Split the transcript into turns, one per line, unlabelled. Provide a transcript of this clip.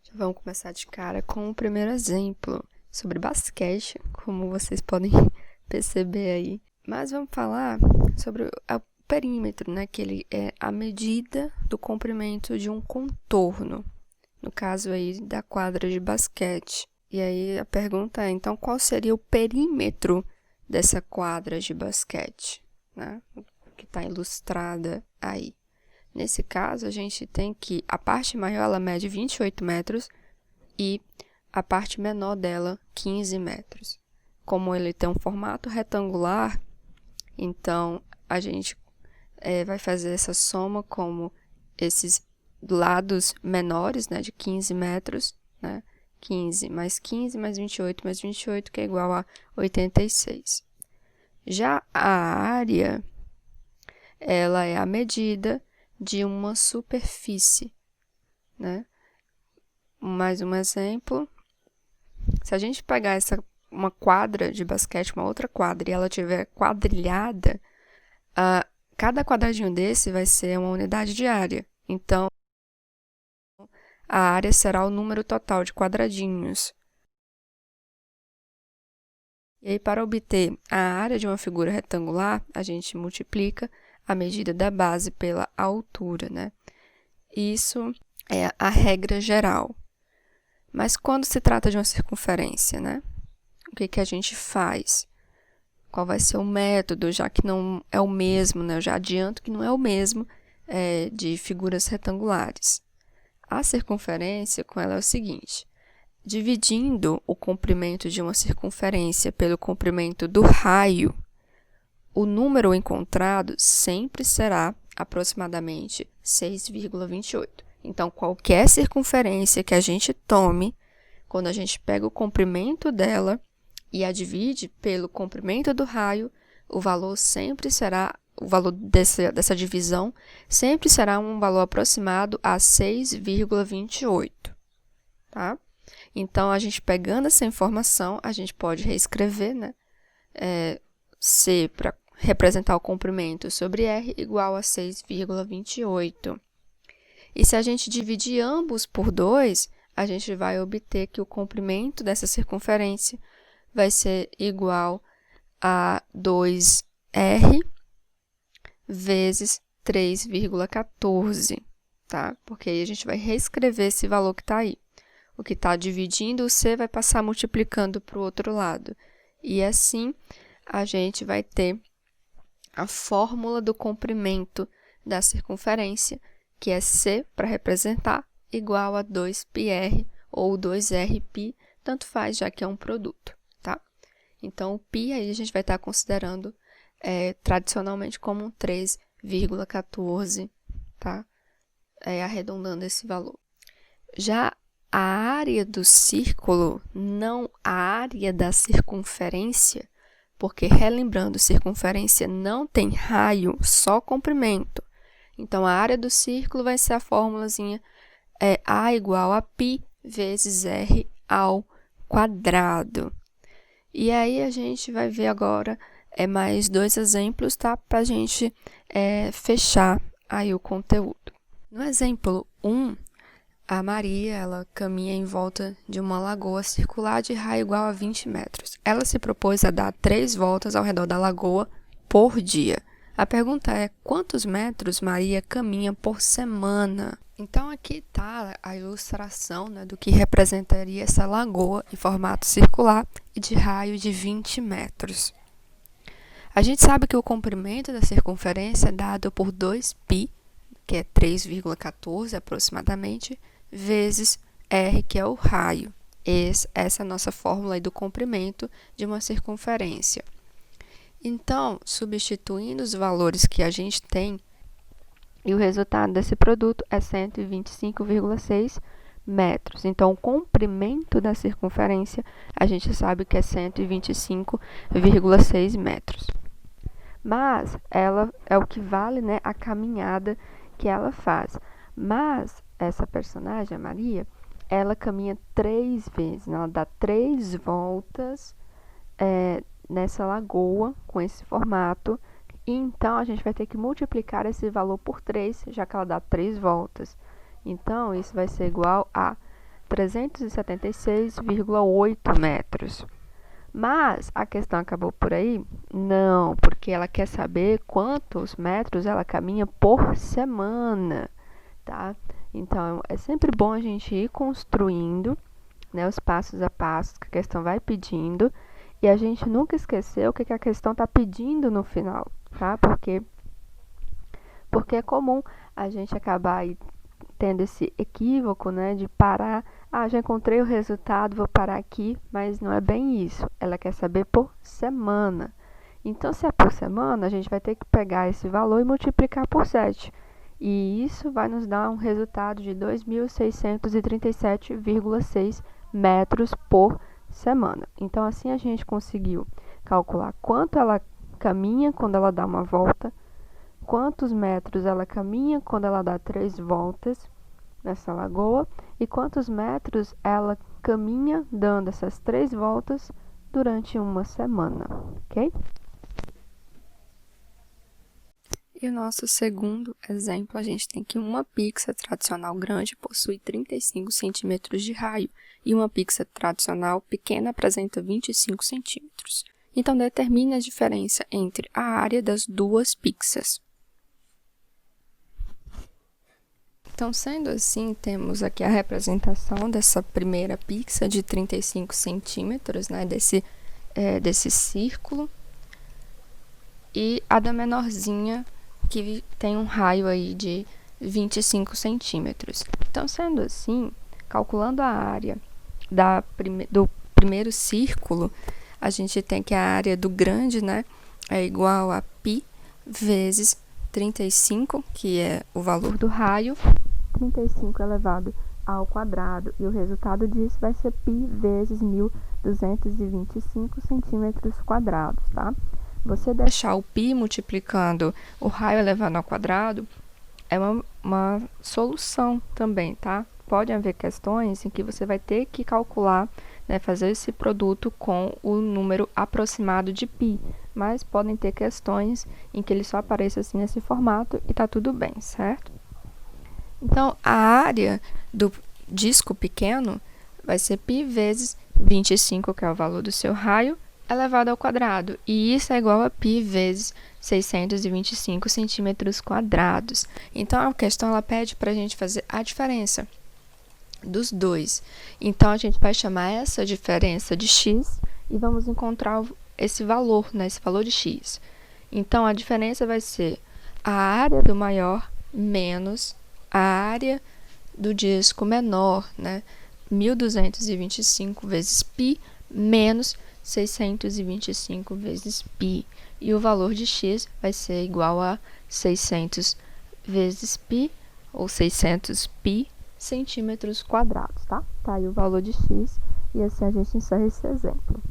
Já vamos começar de cara com o primeiro exemplo sobre basquete, como vocês podem perceber aí. Mas vamos falar sobre o perímetro, né? Que ele é a medida do comprimento de um contorno, no caso aí da quadra de basquete. E aí a pergunta é, então, qual seria o perímetro dessa quadra de basquete, né? Que está ilustrada aí. Nesse caso, a gente tem que a parte maior ela mede 28 metros e a parte menor dela 15 metros. Como ele tem um formato retangular, então a gente vai fazer essa soma como esses lados menores, né, de 15 metros, né, 15 mais 28 mais 28, que é igual a 86. Já a área, ela é a medida de uma superfície, né? Mais um exemplo. Se a gente pegar uma quadra de basquete, uma outra quadra, e ela tiver quadrilhada, cada quadradinho desse vai ser uma unidade de área. Então, a área será o número total de quadradinhos. E aí, para obter a área de uma figura retangular, a gente multiplica a medida da base pela altura, né? Isso é a regra geral. Mas quando se trata de uma circunferência, né? O que a gente faz? Qual vai ser o método, já que não é o mesmo, né? Eu já adianto que não é o mesmo de figuras retangulares. A circunferência, com ela é o seguinte: dividindo o comprimento de uma circunferência pelo comprimento do raio, o número encontrado sempre será aproximadamente 6,28. Então, qualquer circunferência que a gente tome, quando a gente pega o comprimento dela e a divide pelo comprimento do raio, o valor dessa divisão sempre será um valor aproximado a 6,28, tá? Então, a gente pegando essa informação, a gente pode reescrever, né? C para representar o comprimento sobre R igual a 6,28. E se a gente dividir ambos por 2, a gente vai obter que o comprimento dessa circunferência vai ser igual a 2R vezes 3,14, tá? Porque aí a gente vai reescrever esse valor que está aí. O que está dividindo o C vai passar multiplicando para o outro lado. E assim, a gente vai ter a fórmula do comprimento da circunferência, que é C para representar, igual a 2πr ou 2rπ, tanto faz, já que é um produto, tá? Então, o π aí a gente vai estar considerando tradicionalmente como 3,14, tá? Arredondando esse valor. Já a área do círculo, não a área da circunferência, porque, relembrando, circunferência não tem raio, só comprimento. Então, a área do círculo vai ser a formulazinha A igual a π vezes R ao quadrado. E aí, a gente vai ver agora mais dois exemplos, tá? Para a gente fechar aí o conteúdo. No exemplo 1, a Maria, ela caminha em volta de uma lagoa circular de raio igual a 20 metros. Ela se propôs a dar 3 voltas ao redor da lagoa por dia. A pergunta é, quantos metros Maria caminha por semana? Então, aqui está a ilustração, né, do que representaria essa lagoa em formato circular e de raio de 20 metros. A gente sabe que o comprimento da circunferência é dado por 2π, que é 3,14 aproximadamente, vezes R, que é o raio. Essa é a nossa fórmula aí do comprimento de uma circunferência. Então, substituindo os valores que a gente tem, e o resultado desse produto é 125,6 metros. Então, o comprimento da circunferência, a gente sabe que é 125,6 metros. Mas, ela é o que vale, né, a caminhada que ela faz. Mas, essa personagem, a Maria, ela caminha 3 vezes, né? Ela dá 3 voltas nessa lagoa, com esse formato, e então a gente vai ter que multiplicar esse valor por 3, já que ela dá 3 voltas. Então, isso vai ser igual a 376,8 metros. Mas a questão acabou por aí? Não, porque ela quer saber quantos metros ela caminha por semana, tá? Então, é sempre bom a gente ir construindo, né, os passos a passos que a questão vai pedindo, e a gente nunca esquecer o que a questão está pedindo no final, tá? Porque é comum a gente acabar aí tendo esse equívoco, né, de parar, já encontrei o resultado, vou parar aqui, mas não é bem isso. Ela quer saber por semana. Então, se é por semana, a gente vai ter que pegar esse valor e multiplicar por 7. E isso vai nos dar um resultado de 2.637,6 metros por semana. Então, assim a gente conseguiu calcular quanto ela caminha quando ela dá uma volta, quantos metros ela caminha quando ela dá 3 voltas nessa lagoa e quantos metros ela caminha dando essas 3 voltas durante uma semana, ok? E o nosso segundo exemplo, a gente tem que uma pizza tradicional grande possui 35 centímetros de raio e uma pizza tradicional pequena apresenta 25 centímetros. Então, determine a diferença entre a área das duas pizzas. Então, sendo assim, temos aqui a representação dessa primeira pizza de 35 centímetros, né, desse círculo, e a da menorzinha, que tem um raio aí de 25 centímetros. Então, sendo assim, calculando a área do primeiro círculo, a gente tem que a área do grande, né, é igual a π vezes 35, que é o valor do raio, 35 elevado ao quadrado, e o resultado disso vai ser π vezes 1.225 centímetros quadrados, tá? Você deixar o π multiplicando o raio elevado ao quadrado é uma solução também, tá? Pode haver questões em que você vai ter que calcular, né, fazer esse produto com o número aproximado de π, mas podem ter questões em que ele só apareça assim nesse formato e tá tudo bem, certo? Então, a área do disco pequeno vai ser π vezes 25, que é o valor do seu raio, elevado ao quadrado. E isso é igual a π vezes 625 centímetros quadrados. Então, a questão ela pede para a gente fazer a diferença dos dois. Então, a gente vai chamar essa diferença de x e vamos encontrar esse valor, né, esse valor de x. Então, a diferença vai ser a área do maior menos a área do disco menor, né? 1.225 vezes π menos 625 vezes π. E o valor de x vai ser igual a 600 vezes π, ou 600 π centímetros quadrados, tá? Tá aí o valor de x, e assim a gente encerra esse exemplo.